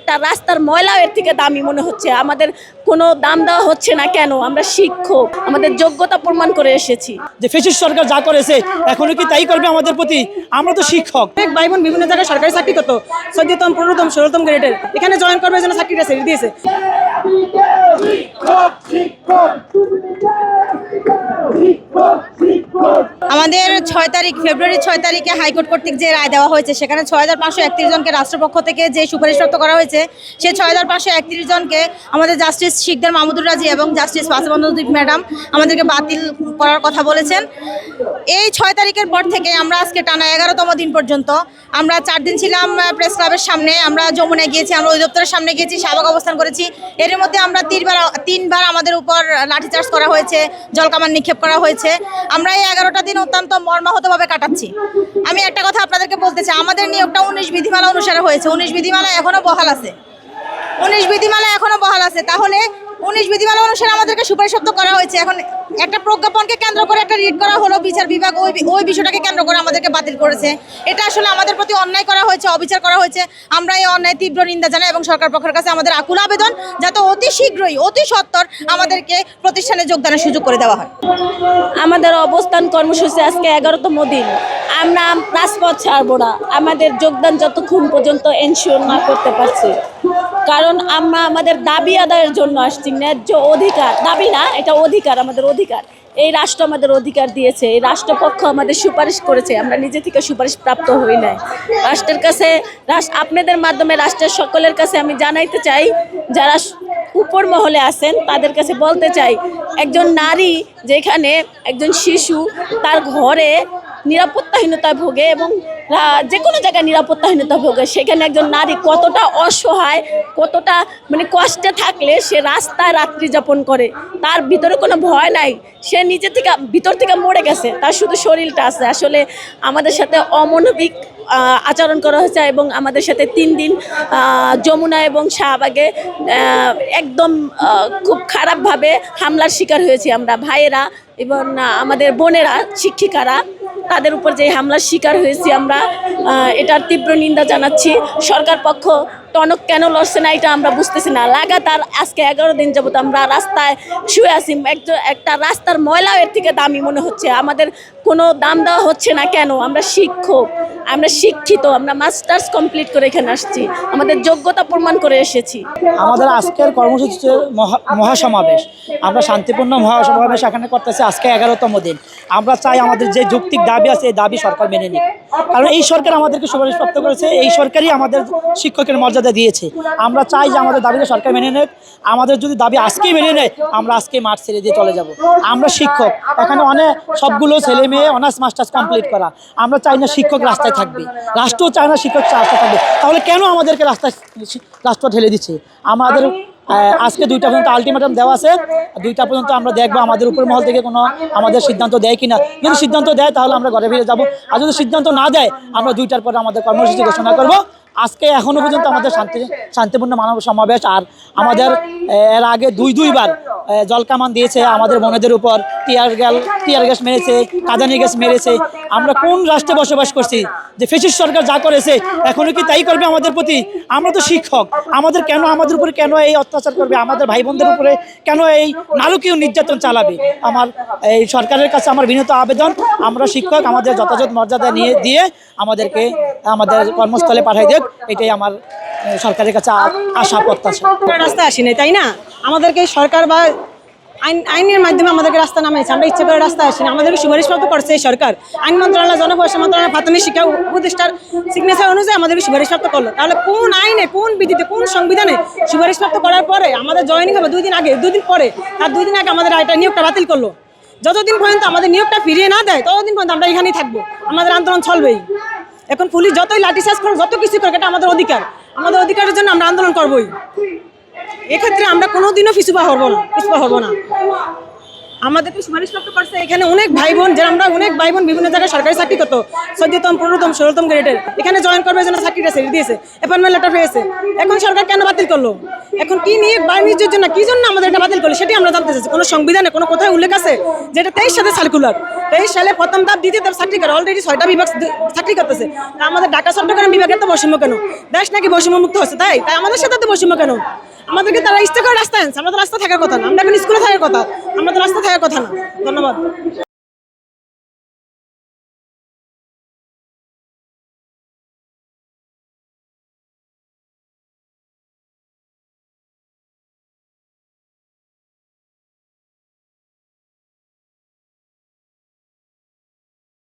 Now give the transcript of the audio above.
একটা রাস্তার ময়লাও এর থেকে দামি মনে হচ্ছে। আমাদের কোনো দাম দেওয়া হচ্ছে না কেন? আমরা শিক্ষক, আমাদের যোগ্যতা প্রমাণ করে এসেছি। যে ফ্যাসিস্ট সরকার যা করেছে এখনো কি তাই করবে আমাদের প্রতি? আমরা তো শিক্ষক, অনেক ভাই বোন বিভিন্ন জায়গায় সরকারি চাকরি করতো, 14তম 15তম 16তম গ্রেডের, এখানে জয়েন করবে যেন চাকরিটা ছেড়ে দিয়েছে। আমাদের 6 তারিখ ফেব্রুয়ারি 6 তারিখে হাইকোর্ট কর্তৃক যে রায় দেওয়া হয়েছে সেখানে 6531 জনকে রাষ্ট্রপক্ষ থেকে যে সুপারিশপ্রাপ্ত করা হয়েছে সেই 6531 জনকে আমাদের জাস্টিস শিকদার মাহমুদুর রাজি এবং জাস্টিস ফাসিবন্দীপ ম্যাডাম আমাদেরকে বাতিল করার কথা বলেছেন। এই 6 তারিখের পর থেকে আমরা আজকে টানা 11তম দিন পর্যন্ত আমরা 4 দিন ছিলাম প্রেস ক্লাবের সামনে, আমরা যমুনায় গিয়েছি, আমরা অধিদপ্তরের সামনে গিয়েছি, শাহবাগ অবস্থান করেছি। এর মধ্যে আমরা তিনবার আমাদের উপর লাঠিচার্জ করা হয়েছে, জলকামান নিক্ষেপ করা হয়েছে। আমরা এই 11টা দিন অত্যন্ত মর্মাহতভাবে কাটাচ্ছি। আমি একটা কথা আপনাদেরকে বলতে চাই, আমাদের নিয়োগটা 19 বিধিমালা অনুসারে হয়েছে। 19 বিধিমালা এখনো বহাল আছে, 19 বিধিমালা এখনো বহাল আছে। তাহলে 19 বিধিমালা অনুসারে আমাদেরকে সুপারিশপ্রাপ্ত করা হয়েছে। এখন একটা প্রজ্ঞাপনকে কেন্দ্র করে একটা রিট করা হলো, বিচার বিভাগ ওই বিষয়টাকে কেন্দ্র করে আমাদেরকে বাতিল করেছে। এটা আসলে আমাদের প্রতি অন্যায় করা হয়েছে, অবিচার করা হয়েছে। আমরা এই অন্যায় তীব্র নিন্দা জানাই এবং সরকার পক্ষের কাছে আমাদের আকুল আবেদন যাতে অতি শীঘ্রই অতি সত্বর আমাদেরকে প্রতিষ্ঠানে যোগদানের সুযোগ করে দেওয়া হয়। আমাদের অবস্থান কর্মসূচি আজকে 11তম দিন। আমরা রাজপথ ছাড়বো না আমাদের যোগদান যতক্ষণ পর্যন্ত এনশিওর না করতে পারছি, কারণ আমরা আমাদের দাবি আদায়ের জন্য আসছি। ন্যায্য অধিকার, দাবি না, এটা অধিকার, আমাদের অধিকার। এই রাষ্ট্র আমাদের অধিকার দিয়েছে, এই রাষ্ট্রপক্ষ আমাদের সুপারিশ করেছে, আমরা নিজে থেকে সুপারিশ প্রাপ্ত হই নাই। রাষ্ট্রের কাছে, আপনাদের মাধ্যমে রাষ্ট্রের সকলের কাছে আমি জানাইতে চাই, যারা উপর মহলে আছেন তাদের কাছে বলতে চাই, একজন নারী যেখানে একজন শিশু তার ঘরে নিরাপত্তাহীনতায় ভোগে এবং যে কোনো জায়গায় নিরাপত্তাহীনতা ভোগে, সেখানে একজন নারী কতটা অসহায়, কতটা কষ্টে থাকলে সে রাস্তায় রাত্রি যাপন করে, তার ভিতরে কোনো ভয় নাই, সে নিজে থেকে ভিতর থেকে মরে গেছে, তার শুধু শরীরটা আছে। আসলে আমাদের সাথে অমানবিক আচরণ করা হয়েছে এবং আমাদের সাথে 3 দিন যমুনা এবং শাহবাগে একদম খুব খারাপভাবে হামলার শিকার হয়েছি আমরা, ভাইয়েরা এবং আমাদের বোনেরা, শিক্ষিকারা, তাদের উপর যে হামলার শিকার হয়েছি আমরা, এটার তীব্র নিন্দা জানাচ্ছি। সরকার পক্ষ টনক কেন লড়ছে না এটা আমরা বুঝতেছি না। লাগাতার আজকে 11 দিন যাবত আমরা রাস্তায় শুয়ে আছি। একটা রাস্তার ময়লাও এর থেকে দামি মনে হচ্ছে। আমাদের কোনো দাম দেওয়া হচ্ছে না কেন? আমরা শিক্ষক, আমরা শিক্ষিত, আমরা মাস্টার্স কমপ্লিট করে এখানে আসছি, আমাদের যোগ্যতা প্রমাণ করে এসেছি। আমাদের আজকের কর্মসূচি মহাসমাবেশ, আমরা শান্তিপূর্ণ মহাসমাবেশ এখানে করতেছি আজকে 11তম দিন। আমরা চাই আমাদের যে যৌক্তিক দাবি আছে এই দাবি সরকার মেনে নিক, কারণ এই সরকার আমাদেরকে সুপারিশপ্রাপ্ত করেছে, এই সরকারই আমাদের শিক্ষকের মর্যাদা দিয়েছে। আমরা চাই যে আমাদের দাবিটা সরকার মেনে নেক। আমাদের যদি দাবি আজকেই মেনে নেয় আমরা আজকেই মাঠ ছেড়ে দিয়ে চলে যাব। আমরা শিক্ষক, এখানে অনেক সবগুলো ছেলে মেয়ে অনার্স মাস্টার্স কমপ্লিট করা। আমরা চাই না শিক্ষক রাস্তায় থাকবে, রাষ্ট্রও চায় না শিক্ষক রাস্তায় থাকবে। তাহলে কেন আমাদেরকে রাস্তা ঠেলে দিচ্ছে? আমাদের আজকে 2টা পর্যন্ত আলটিমেটাম দেওয়া আছে, 2টা পর্যন্ত আমরা দেখবো আমাদের উপর মহল থেকে কোনো আমাদের সিদ্ধান্ত দেয় কিনা। যদি সিদ্ধান্ত দেয় তাহলে আমরা ঘরে ফিরে যাব, আর যদি সিদ্ধান্ত না দেয় আমরা 2টার পরে আমাদের কর্মসূচি ঘোষণা করব। আজকে এখনও পর্যন্ত আমাদের শান্তিপূর্ণ মানব সমাবেশ। আর আমাদের এর আগে দুইবার জলকামান দিয়েছে আমাদের বোনেদের উপর, টিয়ার গ্যাস মেরেছে, কাঁদানি গ্যাস মেরেছে। আমরা কোন রাষ্ট্রে বসবাস করছি যে ফ্যাসিস্ট সরকার যা করেছে এখনো কি তাই করবে আমাদের প্রতি? আমরা তো শিক্ষক, আমাদের উপরে কেন এই অত্যাচার করবে? আমাদের ভাই বোনদের উপরে কেন এই নারকীয় নির্যাতন চালাবে? আমার এই সরকারের কাছে আমার বিনীত আবেদন, আমরা শিক্ষক, আমাদের যথাযথ মর্যাদা দিয়ে আমাদেরকে আমাদের কর্মস্থলে পাঠাই দেখ, এটাই আমার সরকারের কাছে আশা প্রত্যাশা। রাস্তায় আসি নাই, তাই না? আমাদেরকে সরকার বা আইনের মাধ্যমে আমাদেরকে রাস্তা নামিয়েছে, আমরা ইচ্ছে করে রাস্তায় আসি না। আমাদেরকে সুপারিশপ্রাপ্ত করছে এই সরকার, আইন মন্ত্রণালয়, জনপ্রশাসন মন্ত্রণালয়, প্রাথমিক শিক্ষা উপদেষ্টার সিগনেচার অনুযায়ী আমাদেরকে সুপারিশপ্রাপ্ত করলো। তাহলে কোন আইনে, কোন বিধিতে, কোন সংবিধানে সুপারিশপ্রাপ্ত করার পরে আমাদের জয়েনিং হবে 2 দিন আগে, 2 দিন পরে, তার 2 দিন আগে আমাদের এটা নিয়োগটা বাতিল করলো? যতদিন পর্যন্ত আমাদের নিয়োগটা ফিরিয়ে না দেয় ততদিন পর্যন্ত আমরা এখানেই থাকবো, আমাদের আন্দোলন চলবেই। এখন পুলিশ যতই লাঠিচার্জ করুক, যত কিছু করুক, এটা আমাদের অধিকার, আমাদের অধিকারের জন্য আমরা আন্দোলন করবোই। এক্ষেত্রে আমরা কোনোদিনও পিছুপা হবো না। আমাদেরকে সুপারিশপ্রাপ্ত করছে এখানে অনেক ভাই বোন, যারা আমরা অনেক ভাই বোন বিভিন্ন জায়গায় সরকারি চাকরি করতো, 14তম 15তম 16তম গ্রেডের, এখানে জয়েন করবে যেন চাকরিটা ছেড়ে দিয়েছে, অ্যাপয়েন্টমেন্ট লেটার পেয়েছে। এখন সরকার কেন বাতিল করলো? এখন কি নিয়ে বাণিজ্যের জন্য কি জন্য আমাদের এটা বাতিল করলো সেটি আমরা জানতে চাইছি। কোনো সংবিধানে কোনো কোথায় উল্লেখ আছে যেটা 23 সাথে সার্কুলার 23 সালে প্রথম ধাপ দ্বিতীয় ধাপ চাকরি করে অলরেডি 6টা বিভাগ চাকরি করতেছে। তা আমাদের ঢাকা চট্টগ্রাম বিভাগের তো বৈষম্য কেন? দেশ নাকি বৈষম্য মুক্ত হচ্ছে, তাই তাই আমাদের সাথে তো বৈষম্য কেন? আমাদেরকে তারা ইচ্ছা করে রাস্তায় আনছে, আমরা তো রাস্তা থাকার কথা না, আমরা এখন স্কুলে থাকার কথা, আমরা তো রাস্তা থাকার কথা না। ধন্যবাদ।